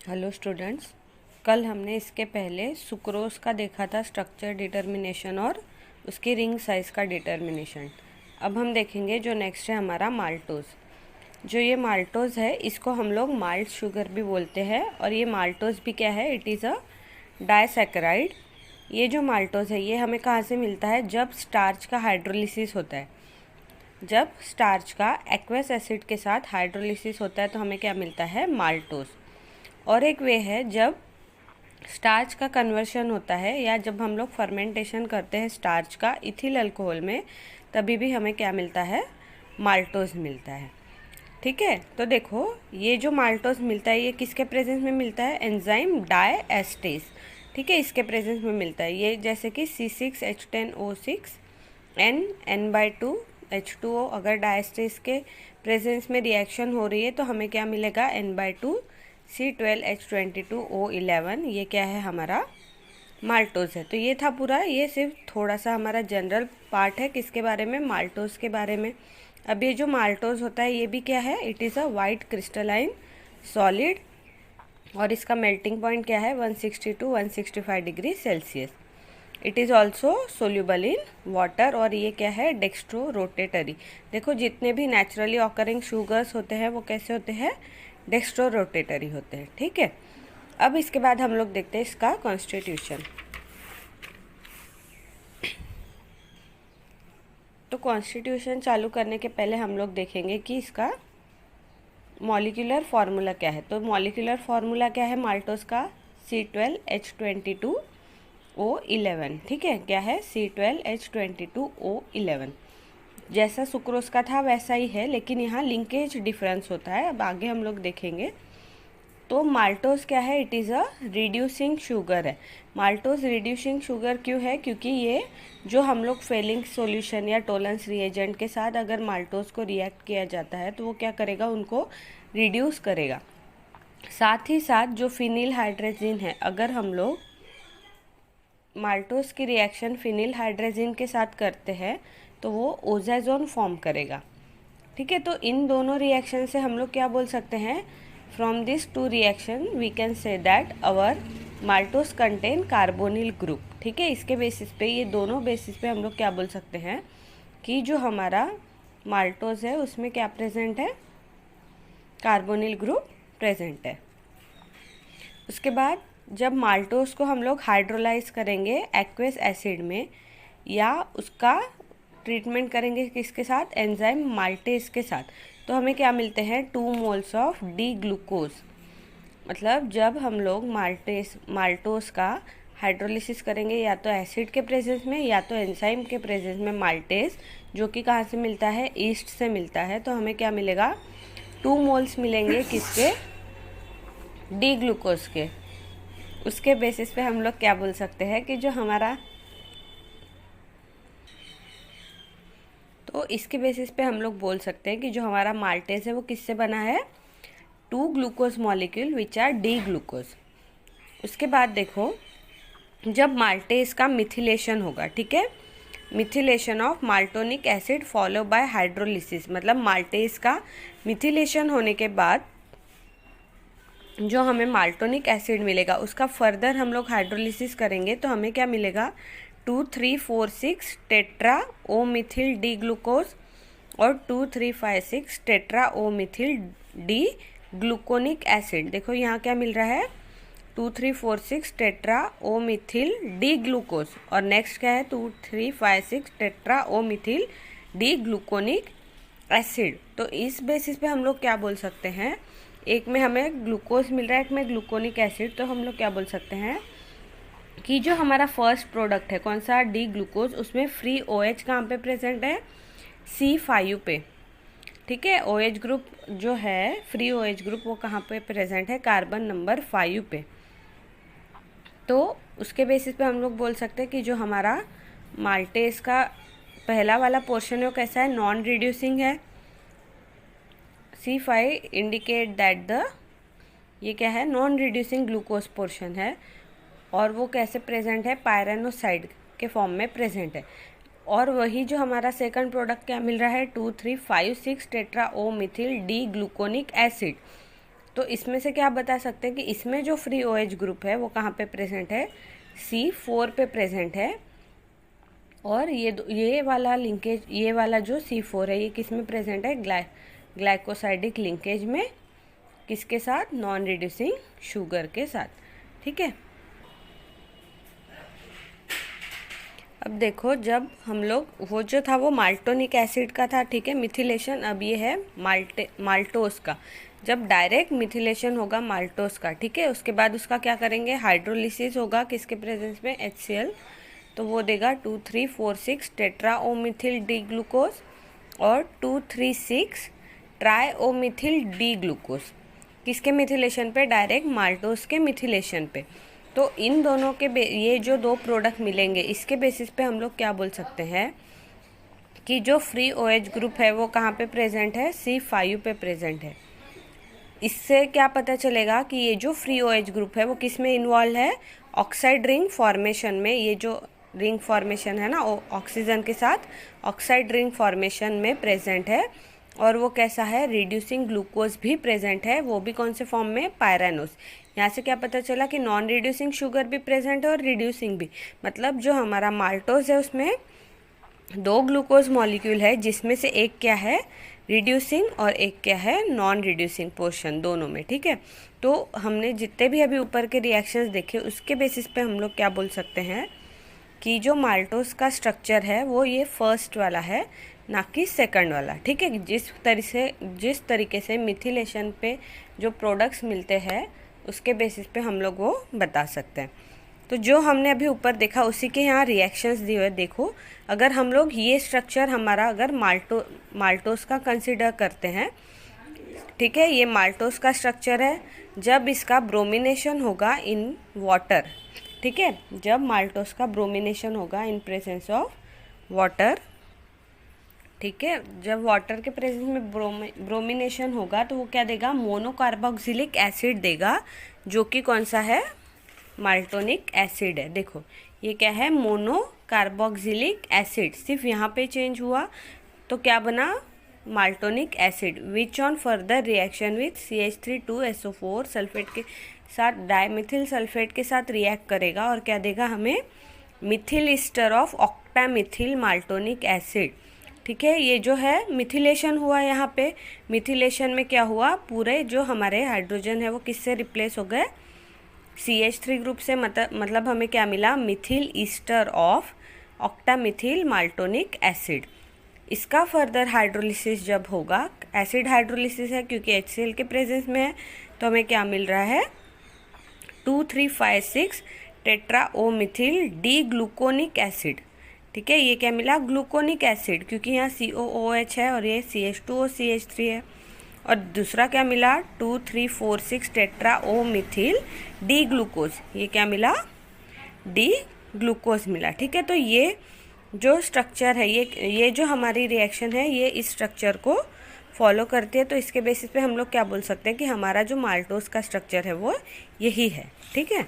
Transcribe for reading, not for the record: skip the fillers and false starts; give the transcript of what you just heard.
Hello students, कल हमने इसके पहले सुक्रोज का देखा था स्ट्रक्चर डिटर्मिनेशन और उसकी रिंग साइज़ का डिटर्मिनेशन। अब हम देखेंगे जो नेक्स्ट है हमारा माल्टोज़। जो ये माल्टोज़ है इसको हम लोग माल्ट शुगर भी बोलते हैं और ये माल्टोज़ भी क्या है, इट इज़ अ डाइसैकेराइड। ये जो माल्टोज़ है ये हमें कहाँ से मिलता है, जब स्टार्च का हाइड्रोलिसिस होता है। जब स्टार्च का एक्वस एसिड के साथ हाइड्रोलिसिस होता है तो हमें क्या मिलता है, माल्टोज़। और एक वे है जब स्टार्च का कन्वर्शन होता है या जब हम लोग फर्मेंटेशन करते हैं स्टार्च का इथिल अल्कोहल में, तभी भी हमें क्या मिलता है, माल्टोज़ मिलता है। ठीक है, तो देखो ये जो माल्टोज़ मिलता है ये किसके प्रेजेंस में मिलता है, एंजाइम डायएस्टेस। ठीक है, इसके प्रेजेंस में मिलता है। ये जैसे कि C6H10O6 N/2 H2O, अगर डायएस्टेस के प्रेजेंस में रिएक्शन हो रही है तो हमें क्या मिलेगा, N/2 C12H22O11। ये क्या है, हमारा माल्टोज़ है। तो ये था पूरा, ये सिर्फ थोड़ा सा हमारा जनरल पार्ट है किसके बारे में, माल्टोज़ के बारे में। अब ये जो माल्टोज़ होता है ये भी क्या है, it is a white crystalline solid और इसका मेल्टिंग पॉइंट क्या है, 160 to 165 degree Celsius. It is also soluble in water और ये क्या है, डेक्स्ट्रो रोटेटरी। देखो जितने भी नेचुरली ऑकरिंग शुगर्स होते हैं वो कैसे होते हैं, डेक्स्ट्रो रोटेटरी होते हैं। ठीक है, अब इसके बाद हम लोग देखते हैं इसका कॉन्स्टिट्यूशन। तो कॉन्स्टिट्यूशन चालू करने के पहले हम लोग देखेंगे कि इसका मॉलिक्यूलर फार्मूला क्या है। तो मॉलिक्यूलर फार्मूला क्या है माल्टोज़ का, C12H22O11। ठीक है, क्या है, C12H22O11। जैसा सुक्रोज का था वैसा ही है, लेकिन यहाँ लिंकेज डिफरेंस होता है, अब आगे हम लोग देखेंगे। तो माल्टोज़ क्या है, it is a reducing sugar है। माल्टोज़ रिड्यूसिंग शुगर क्यों है, क्योंकि ये जो हम लोग फेलिंग सॉल्यूशन या टोलेंस रिएजेंट के साथ अगर माल्टोज़ को रिएक्ट किया जाता है तो वो क्या करेगा, उनको रिड्यूस करेगा। साथ ही साथ जो फिनिल हाइड्रोजिन है, अगर हम लोग माल्टोज़ की रिएक्शन फिनिल हाइड्रोजिन के साथ करते हैं तो वो ओज़ाज़ोन फॉर्म करेगा। ठीक है, तो इन दोनों रिएक्शन से हम लोग क्या बोल सकते हैं, from this to reaction we can say that our maltose contain carbonyl group. ठीक है, इसके बेसिस पे, ये दोनों बेसिस पे हम लोग क्या बोल सकते हैं कि जो हमारा माल्टोज है उसमें क्या प्रेजेंट है, कार्बोनिल ग्रुप प्रेजेंट है। उसके बाद जब माल्टोज को हम लोग हाइड्रोलाइज करेंगे एक्वस एसिड में या उसका ट्रीटमेंट करेंगे किसके साथ, एंजाइम माल्टेज के साथ, तो हमें क्या मिलते हैं, 2 मोल्स ऑफ डी ग्लूकोज। मतलब जब हम लोग माल्टोज का हाइड्रोलिसिस करेंगे या तो एसिड के प्रेजेंस में या तो एंजाइम के प्रेजेंस में माल्टेज, जो कि कहाँ से मिलता है, ईस्ट से मिलता है, तो हमें क्या मिलेगा, 2 मोल्स मिलेंगे किसके, डी ग्लूकोज के। उसके बेसिस पे हम लोग क्या बोल सकते हैं कि जो हमारा, तो इसके बेसिस पे हम लोग बोल सकते हैं कि जो हमारा माल्टेज है वो किससे बना है, 2 glucose molecule which R D glucose. उसके बाद देखो जब माल्टेज का मिथिलेशन होगा, ठीक है, methylation of maltonic acid follow by hydrolysis, मतलब माल्टेज का मिथिलेशन होने के बाद जो हमें माल्टोनिक एसिड मिलेगा उसका फर्दर हम लोग हाइड्रोलिसिस करेंगे तो हमें क्या मिलेगा, 2,3,4,6 टेट्रा ओ मिथिल डी ग्लूकोज और 2,3,5,6 टेट्रा ओ मिथिल डी ग्लूकोनिक एसिड। देखो यहाँ क्या मिल रहा है, 2,3,4,6 टेट्रा ओ मिथिल डी ग्लूकोज और नेक्स्ट क्या है, 2,3,5,6 टेट्रा ओ मिथिल डी ग्लूकोनिक एसिड। तो इस बेसिस पे हम लोग क्या बोल सकते हैं, एक में हमें ग्लूकोज मिल रहा है, एक में ग्लूकोनिक एसिड, तो हम लोग क्या बोल सकते हैं कि जो हमारा फर्स्ट प्रोडक्ट है कौन सा, डी ग्लूकोज, उसमें फ्री OH कहाँ पे प्रेजेंट है, C5 पे। ठीक है, OH ग्रुप जो है, फ्री OH ग्रुप, वो कहाँ पे प्रेजेंट है, कार्बन नंबर 5 पे। तो उसके बेसिस पे हम लोग बोल सकते हैं कि जो हमारा माल्टेज का पहला वाला पोर्शन है वो कैसा है, नॉन रिड्यूसिंग है। C5 इंडिकेट दैट द, ये क्या है, नॉन रिड्यूसिंग ग्लूकोज पोर्शन है और वो कैसे प्रेजेंट है, पायरेनोसाइड के फॉर्म में प्रेजेंट है। और वही जो हमारा सेकंड प्रोडक्ट क्या मिल रहा है, 2,3,5,6 टेट्रा ओ मिथिल डी ग्लूकोनिक एसिड। तो इसमें से क्या आप बता सकते हैं कि इसमें जो फ्री OH ग्रुप है वो कहाँ पे प्रेजेंट है, C4 पे प्रेजेंट है। और ये वाला लिंकेज, ये वाला जो C4 है ये किस में प्रेजेंट है, ग्लाइकोसाइडिक लिंकेज में, किसके साथ, नॉन रिड्यूसिंग शुगर के साथ। ठीक है, अब देखो जब हम लोग, वो जो था वो माल्टोनिक एसिड का था, ठीक है, मिथिलेशन। अब ये है माल्टोस का। जब डायरेक्ट मिथिलेशन होगा माल्टोस का, ठीक है, उसके बाद उसका क्या करेंगे, हाइड्रोलिसिस होगा किसके प्रेजेंस में, HCl। तो वो देगा 2,3,4,6 टेट्राओमिथिल डी ग्लूकोज और 2,3,6 ट्राइओमिथिल डी ग्लूकोज। किसके मिथिलेशन पे, डायरेक्ट माल्टोस के मिथिलेशन पे। तो इन दोनों के ये जो दो प्रोडक्ट मिलेंगे, इसके बेसिस पे हम लोग क्या बोल सकते हैं कि जो फ्री OH ग्रुप है वो कहाँ पे प्रेजेंट है, C5 पे प्रेजेंट है। इससे क्या पता चलेगा कि ये जो फ्री OH ग्रुप है वो किस में इन्वॉल्व है, ऑक्साइड रिंग फॉर्मेशन में। ये जो रिंग फॉर्मेशन है ना, ऑक्सीजन के साथ ऑक्साइड रिंग फॉर्मेशन में प्रेजेंट है। और वो कैसा है, रिड्यूसिंग ग्लूकोज भी प्रेजेंट है, वो भी कौन से फॉर्म में, पायरानोस। यहाँ से क्या पता चला कि नॉन रिड्यूसिंग शुगर भी प्रेजेंट है और रिड्यूसिंग भी। मतलब जो हमारा माल्टोज है उसमें 2 ग्लूकोज मॉलिक्यूल है, जिसमें से एक क्या है, रिड्यूसिंग, और एक क्या है, नॉन रिड्यूसिंग पोर्शन, दोनों में। ठीक है, तो हमने जितने भी अभी ऊपर के रिएक्शंस देखे उसके बेसिस पे हम लोग क्या बोल सकते हैं कि जो माल्टोज का स्ट्रक्चर है वो ये फर्स्ट वाला है, ना कि सेकंड वाला। ठीक है, जिस तरीके से मिथिलेशन पे जो प्रोडक्ट्स मिलते हैं उसके बेसिस पे हम लोग वो बता सकते हैं। तो जो हमने अभी ऊपर देखा उसी के यहाँ रिएक्शंस दिए हुए। देखो, अगर हम लोग ये स्ट्रक्चर हमारा अगर माल्टोस का कंसिडर करते हैं, ठीक है, ये माल्टोस का स्ट्रक्चर है। जब इसका ब्रोमिनेशन होगा इन वाटर, ठीक है, जब माल्टोस का ब्रोमिनेशन होगा इन प्रेजेंस ऑफ वाटर, ठीक है, जब वाटर के प्रेजेंस में ब्रोमिनेशन होगा तो वो क्या देगा, मोनोकार्बोक्सिलिक एसिड देगा, जो कि कौन सा है, माल्टोनिक एसिड है। देखो ये क्या है, मोनोकार्बोक्सिलिक एसिड, सिर्फ यहाँ पे चेंज हुआ तो क्या बना, maltonic acid, which on further reaction with CH3 2SO4 sulphate के साथ, डाइमिथिल सल्फेट के साथ रिएक्ट करेगा और क्या देगा हमें, मिथिल ईस्टर ऑफ ऑक्टामिथिल माल्टोनिक एसिड। ठीक है, ये जो है मिथिलेशन हुआ, यहाँ पे मिथिलेशन में क्या हुआ, पूरे जो हमारे हाइड्रोजन है वो किससे रिप्लेस हो गए, CH3 ग्रुप से। मतलब हमें क्या मिला, मिथिल ईस्टर ऑफ ऑक्टामिथिल माल्टोनिक एसिड। इसका फर्दर हाइड्रोलिसिस जब होगा, एसिड हाइड्रोलिसिस है क्योंकि HCl के प्रेजेंस में है, तो हमें क्या मिल रहा है, 2,3,5,6 टेट्राओमिथिल डी ग्लूकोनिक एसिड। ठीक है, ये क्या मिला, ग्लूकोनिक एसिड, क्योंकि यहाँ COOH है और ये CH2 CH3 है। और दूसरा क्या मिला, 2,3,4,6 टेट्राओमिथिल डी ग्लूकोज, ये क्या मिला, डी ग्लूकोज मिला। ठीक है, तो ये जो स्ट्रक्चर है, ये जो हमारी रिएक्शन है ये इस स्ट्रक्चर को फॉलो करती है। तो इसके बेसिस पे हम लोग क्या बोल सकते हैं कि हमारा जो माल्टोस का स्ट्रक्चर है वो यही है। ठीक है।